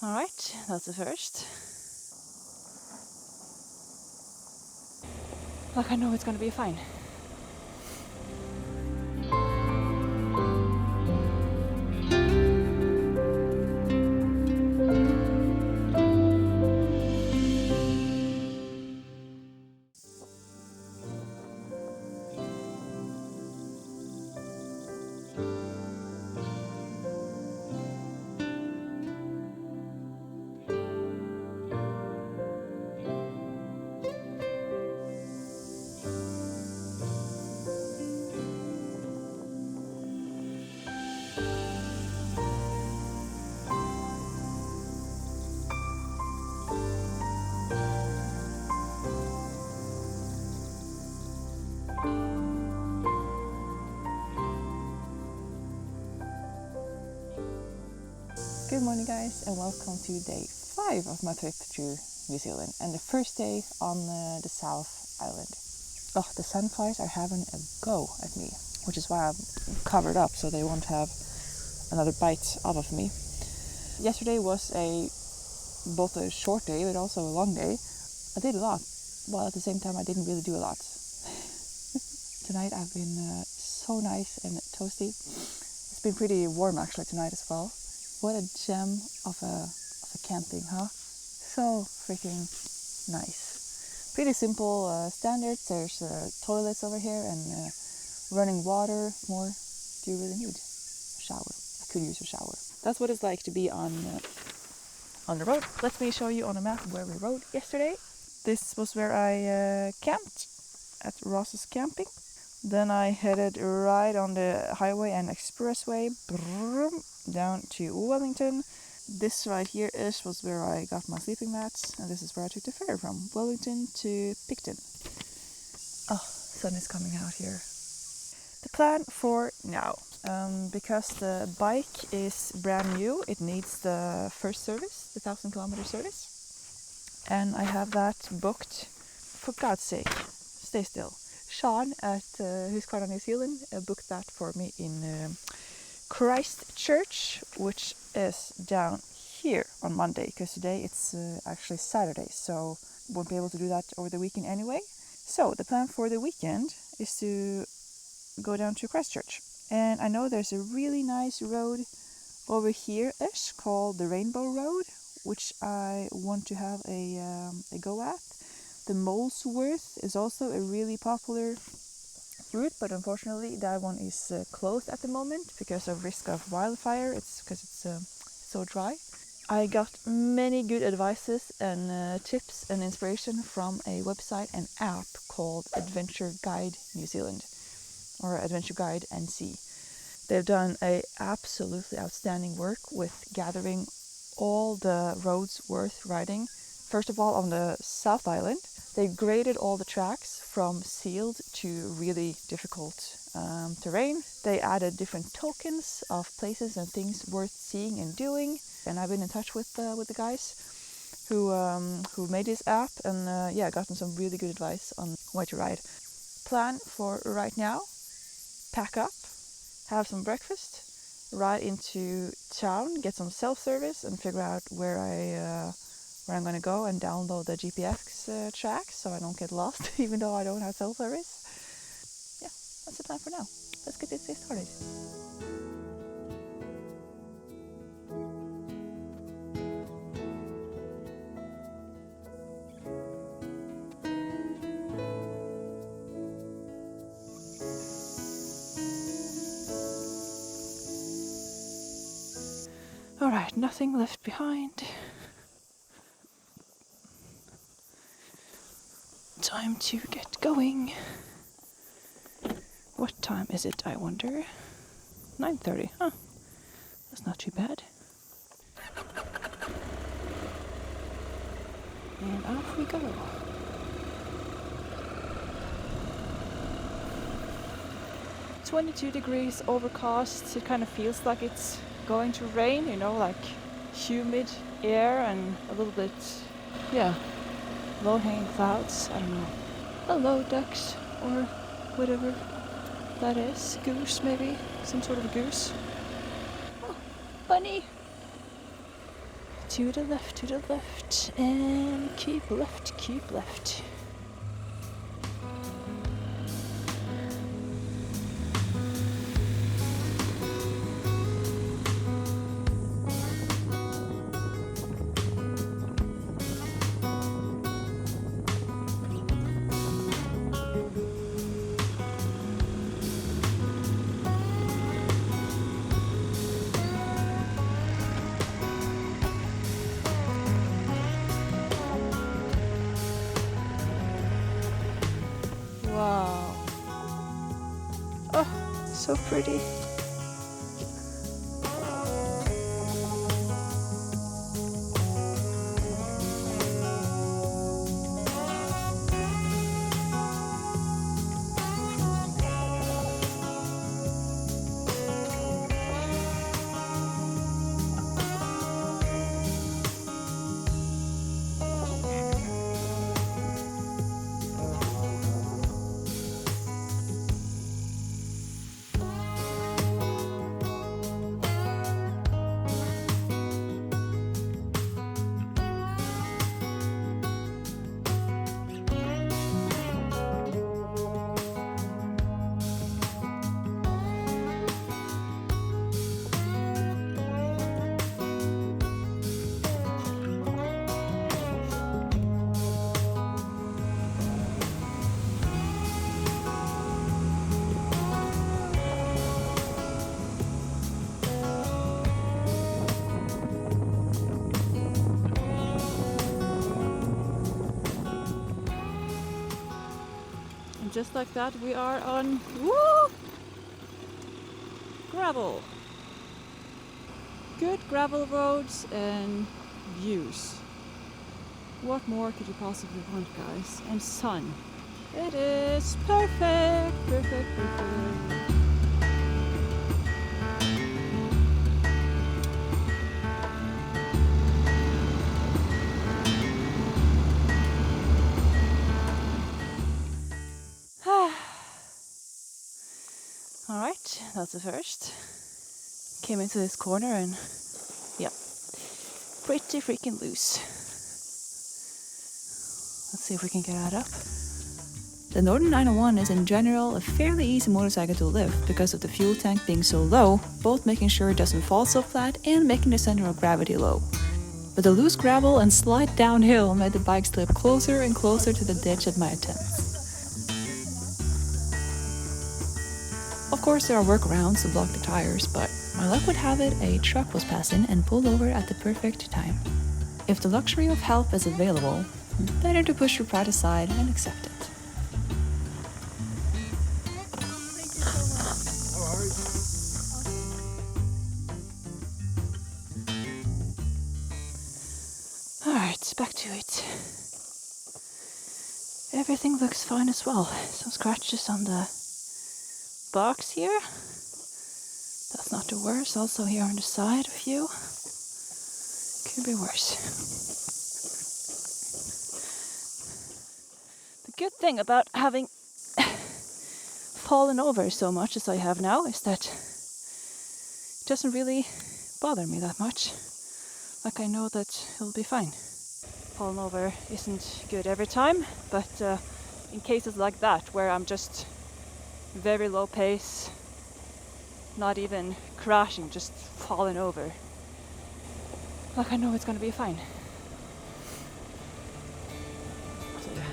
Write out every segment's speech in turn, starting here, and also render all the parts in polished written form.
Alright, that's the first. Like I know it's gonna be fine. Good morning guys and welcome to day 5 of my trip to New Zealand and the first day on the South Island. Oh, the sandflies are having a go at me, which is why I'm covered up so they won't have another bite out of me. Yesterday was both a short day but also a long day. I did a lot, while at the same time I didn't really do a lot. Tonight I've been so nice and toasty. It's been pretty warm actually tonight as well. What a gem of a camping, huh? So freaking nice. Pretty simple standards. There's toilets over here and running water. More do you really need? A shower. I could use a shower. That's what it's like to be on the road. Let me show you on a map where we rode yesterday. This was where I camped at Ross's Camping. Then I headed right on the highway and expressway down to Wellington. This right here was where I got my sleeping mats, and this is where I took the ferry from Wellington to Picton. Oh, sun is coming out here. The plan for now, because the bike is brand new, it needs the first service, the 1,000 kilometer service, and I have that booked. For God's sake, stay still. Sean at Husqvarna New Zealand booked that for me in Christchurch, which is down here on Monday, because today it's actually Saturday, so won't be able to do that over the weekend anyway. So the plan for the weekend is to go down to Christchurch, and I know there's a really nice road over here-ish called the Rainbow Road, which I want to have a go at. The Molesworth is also a really popular route, but unfortunately that one is closed at the moment because of risk of wildfire. It's because it's so dry. I got many good advices and tips and inspiration from a website and app called Adventure Guide New Zealand, or Adventure Guide NC. They've done a absolutely outstanding work with gathering all the roads worth riding. First of all, on the South Island, they graded all the tracks from sealed to really difficult terrain. They added different tokens of places and things worth seeing and doing. And I've been in touch with the guys who made this app and gotten some really good advice on where to ride. Plan for right now: pack up, have some breakfast, ride into town, get some self-service, and figure out where I'm going to go and download the GPS tracks so I don't get lost, even though I don't have self-service. Yeah, that's the plan for now. Let's get this day started. Alright, nothing left behind. Time to get going. What time is it, I wonder? 9:30, huh? That's not too bad. And off we go. $22 overcast. It kind of feels like it's going to rain, like humid air and a little bit, low-hanging clouds. I don't know. Hello, ducks, or whatever that is. Goose, maybe? Some sort of a goose. Oh, bunny! To the left, and keep left, keep left. Wow. Oh, so pretty. And just like that, we are on gravel. Good gravel roads and views. What more could you possibly want, guys? And sun. It is perfect, perfect, perfect. Alright, that's the first. Came into this corner and yeah, pretty freaking loose. Let's see if we can get that up. The Northern 901 is in general a fairly easy motorcycle to lift because of the fuel tank being so low, both making sure it doesn't fall so flat and making the center of gravity low. But the loose gravel and slight downhill made the bike slip closer and closer to the ditch at my attempts. Of course, there are workarounds to block the tires, but my luck would have it a truck was passing and pulled over at the perfect time. If the luxury of help is available, better to push your pride aside and accept it. Alright, back to it. Everything looks fine as well. Some scratches on the box here. That's not the worst. Also here on the side, a few. Could be worse. The good thing about having fallen over so much as I have now is that it doesn't really bother me that much. Like I know that it'll be fine. Falling over isn't good every time, but in cases like that where I'm just very low pace, not even crashing, just falling over, like I know it's gonna be fine. So yeah.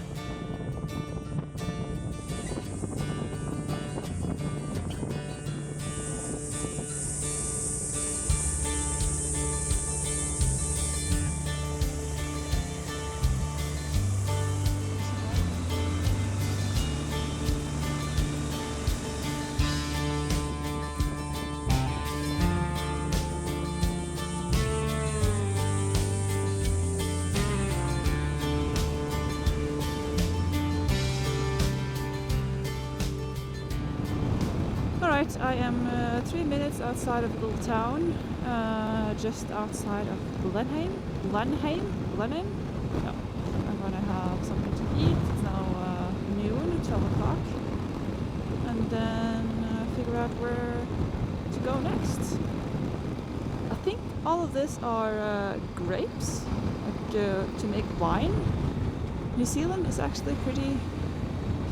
Alright, I am 3 minutes outside of the little town, just outside of Blenheim? No, I'm gonna have something to eat. It's now noon, 12 o'clock, and then figure out where to go next. I think all of this are grapes, like, to make wine. New Zealand is actually pretty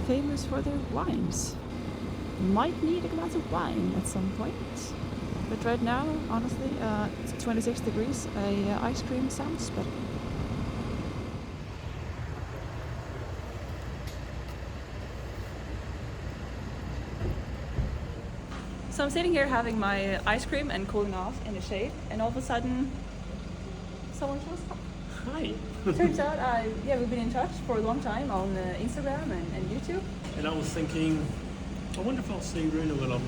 famous for their wines. Might need a glass of wine at some point. But right now, honestly, it's 26 degrees. Ice cream sounds better. So I'm sitting here having my ice cream and cooling off in the shade, and all of a sudden, someone shows up. Hi. Turns out, we've been in touch for a long time on Instagram and YouTube. And I was thinking, I wonder if I'll see Runa when I'm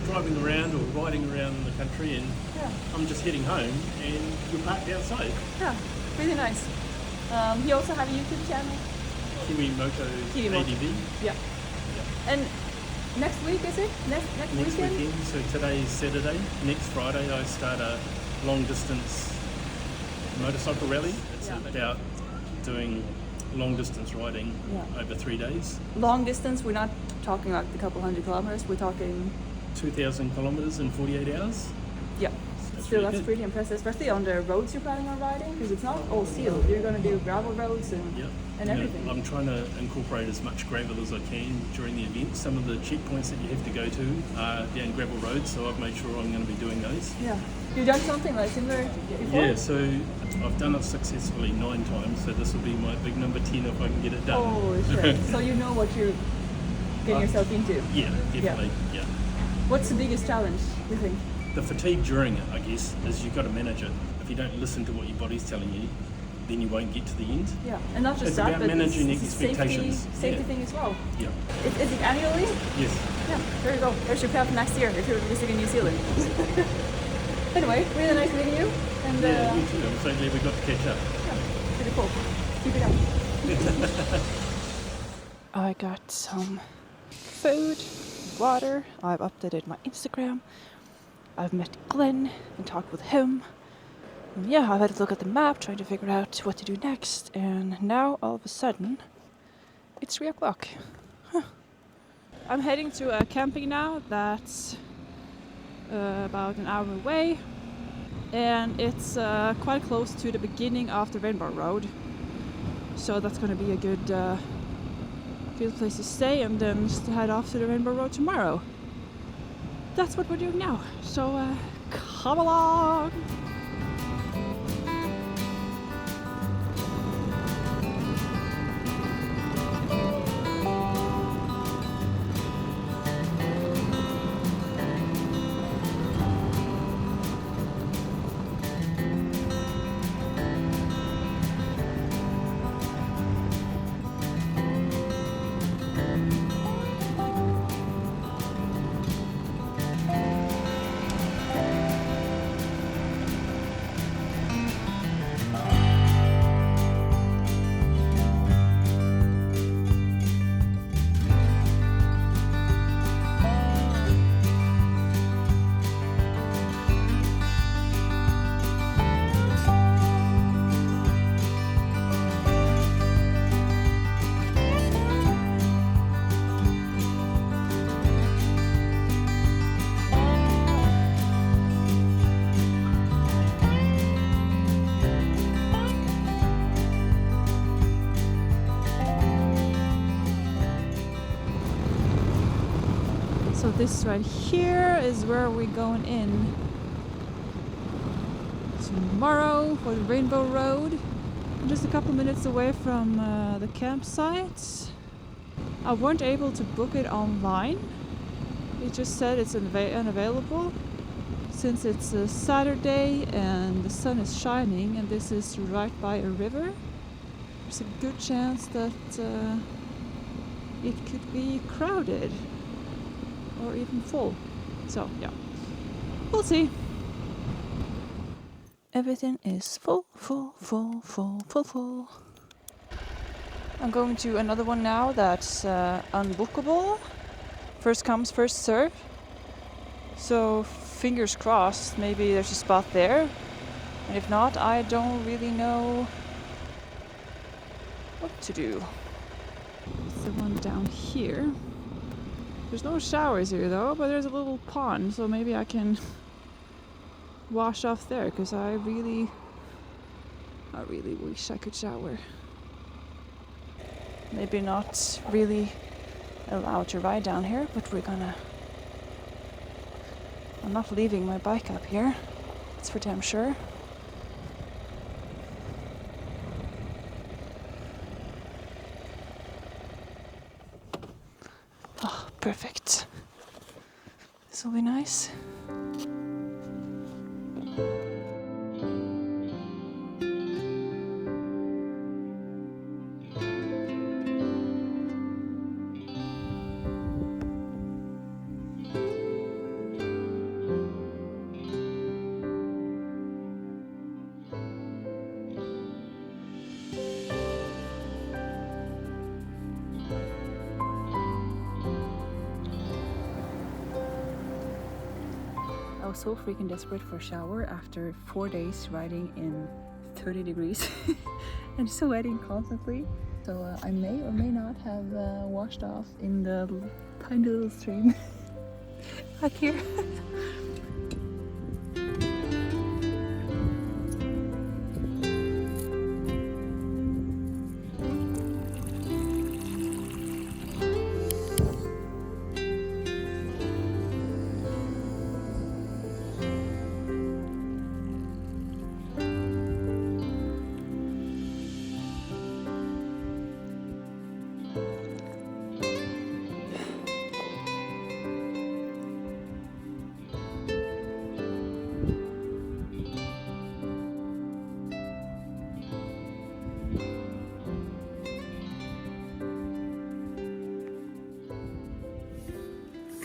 driving around or riding around the country, and Yeah, I'm just heading home and you're parked outside. yeah, really nice. You also have a YouTube channel. Kiwimoto Kiwimoto. ADV. Yeah. And next week, is it? Next Next weekend? weekend, so today is Saturday. Next Friday I start a long distance motorcycle rally. It's Yeah. about doing long distance riding Yeah. over 3 days. Long distance, we're not talking like a couple hundred kilometers, we're talking, 2,000 kilometers in 48 hours. yeah. That's Still, really that's good. pretty impressive, especially on the roads you're planning on riding, because it's not all sealed. You're going to do gravel roads and Yep. and Yeah, everything. I'm trying to incorporate as much gravel as I can during the event. Some of the checkpoints that you have to go to are down gravel roads, so I've made sure I'm going to be doing those. Yeah. You've done something like similar before? Yeah, so I've done it successfully 9 times, so this will be my big number 10 if I can get it done. Oh, sure. So you know what you're getting yourself into. Yeah, definitely. Yeah. What's the biggest challenge, you think? The fatigue during it, I guess, is you've got to manage it. If you don't listen to what your body's telling you, then you won't get to the end. Yeah. And not just It's that, about but managing it's a expectations. safety Yeah. thing as well. Yeah. Is it annually? Yes. Yeah, there you go. There's your plan for next year if you're visiting New Zealand. Anyway, really nice meeting you. And Yeah, you too. I'm so glad we got to catch up. yeah, pretty cool. Keep it up. I got some food, water. I've updated my Instagram. I've met Glenn and talked with him. And yeah, I've had to look at the map, trying to figure out what to do next. And now, all of a sudden, it's 3 o'clock. Huh. I'm heading to a camping now that's about an hour away. And it's quite close to the beginning of the Rainbow Road. So that's going to be a good place to stay, and then just head off to the Rainbow Road tomorrow. That's what we're doing now. So come along! So this right here is where we're going in tomorrow for the Rainbow Road. I'm just a couple minutes away from the campsite. I weren't able to book it online. It just said it's unavailable since it's a Saturday and the sun is shining and this is right by a river. There's a good chance that it could be crowded or even full. So yeah, we'll see. Everything is full. I'm going to another one now that's unbookable. First comes, first serve. So fingers crossed, maybe there's a spot there. And if not, I don't really know what to do. It's the one down here. There's no showers here though, but there's a little pond, so maybe I can wash off there, because I really wish I could shower. Maybe not really allowed to ride down here, but I'm not leaving my bike up here, that's for damn sure. Oh, perfect. This will be nice. I was so freaking desperate for a shower after 4 days riding in 30 degrees and sweating constantly. So I may or may not have washed off in the tiny little stream back here.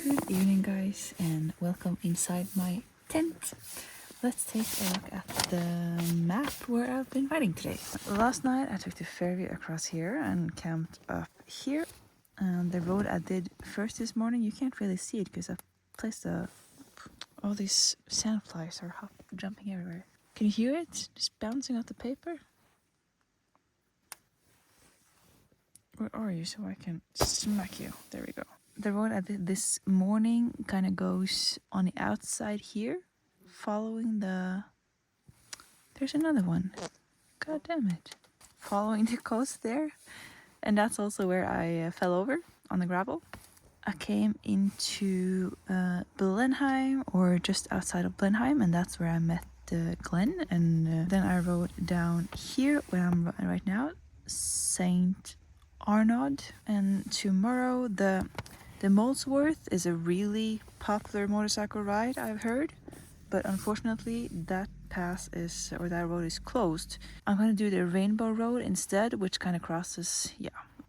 Good evening, guys, and welcome inside my tent. Let's take a look at the map where I've been riding today. Last night I took the ferry across here and camped up here. And the road I did first this morning, you can't really see it because I've placed all these sandflies are jumping everywhere. Can you hear it? Just bouncing off the paper? Where are you so I can smack you? There we go. The road I did this morning kind of goes on the outside here, following the... There's another one. God damn it. Following the coast there. And that's also where I fell over on the gravel. I came into Blenheim, or just outside of Blenheim, and that's where I met Glenn. And then I rode down here, where I'm right now, St. Arnaud. And tomorrow, the Molesworth is a really popular motorcycle ride, I've heard. But unfortunately, that that road is closed. I'm gonna do the Rainbow Road instead, which kind of crosses,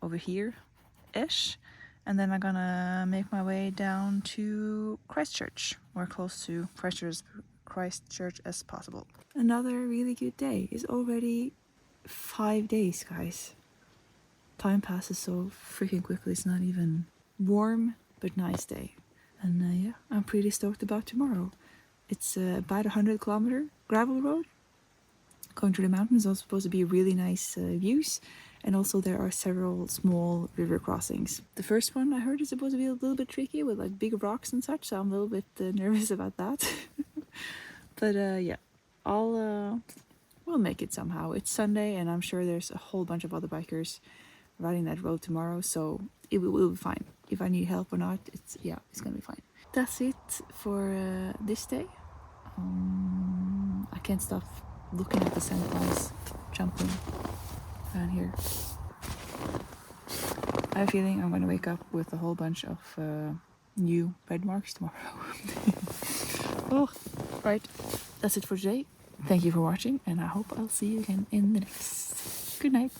over here-ish. And then I'm gonna make my way down to Christchurch, or close to Christchurch as possible. Another really good day. It's already 5 days, guys. Time passes so freaking quickly. It's not even warm, but nice day. And I'm pretty stoked about tomorrow. It's about 100-kilometer gravel road. Going through the mountains. Also supposed to be really nice views. And also there are several small river crossings. The first one I heard is supposed to be a little bit tricky with like big rocks and such. So I'm a little bit nervous about that. But we'll make it somehow. It's Sunday and I'm sure there's a whole bunch of other bikers riding that road tomorrow. So it will be fine. If I need help or not, it's gonna be fine. That's it for this day. I can't stop looking at the sandflies jumping around here. I have a feeling I'm going to wake up with a whole bunch of new red marks tomorrow. Oh, right. That's it for today. Thank you for watching, and I hope I'll see you again in the next. Good night.